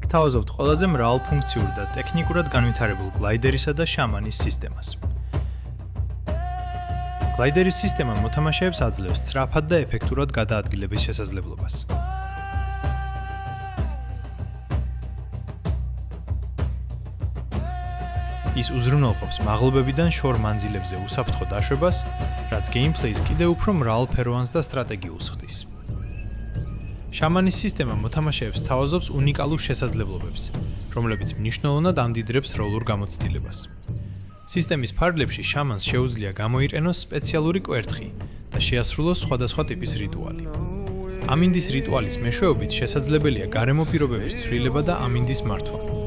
გთავაზობთ ყველაზე მრავალფუნქციურ და ტექნიკურად განვითარებულ გლაიდერისა და შამანის სისტემას. გლაიდერის სისტემა მოთამაშეებს აძლევს სწრაფად და ეფექტურად გადაადგილების შესაძლებლობას. ის უზრუნველყოფს მაღლობებიდან შორ მანძილებზე უსაფრთხო დაშვებას, რაც გეიმპლეის კიდევ უფრო მრავალფეროვანს და სტრატეგიულს ხდის. შამანის სისტემა მოთამაშეებს თავაზობს უნიკალურ შესაძლებლობებს, რომლებიც მნიშვნელოვნად ამდიდრებს როლურ გამოცდილებას. სისტემის ფარგლებში შამანს შეუძლია გამოიყენოს სპეციალური კვერთხი და შეასრულოს სხვადასხვა ტიპის რიტუალი. ამინდის რიტუალის მეშვეობით შესაძლებელია გარემო პირობების ცვლილება და ამინდის მართვა.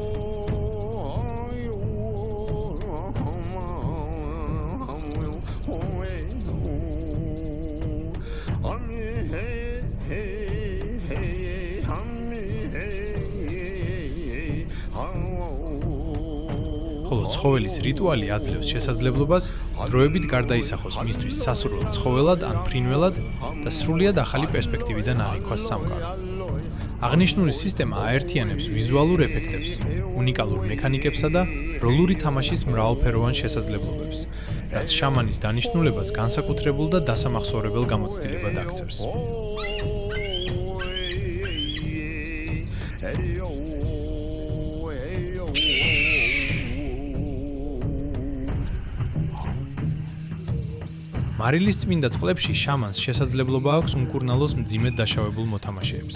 ხოლო ცხოველის რიტუალი აძლევს შესაძლებლობას დროებით გარდაისახოს მისთვის სასურველ ცხოველად ან ფრინველად და სრულიად ახალი პერსპექტივიდან აღიქვას სამყარო. აღნიშნული სისტემა აერთიანებს ვიზუალურ ეფექტებს, უნიკალურ მექანიკებსა და როლური თამაშის მრავალფეროვან შესაძლებლობებს, რაც შამანის დანიშნულებას განსაკუთრებულ და დასამახსოვრებელ გამოცდილებად აქცევს. მარილის წმინდა წყლებში შამანს შესაძლებლობა აქვს უმკურნალოს მძიმედ დაშავებულ მოთამაშეებს.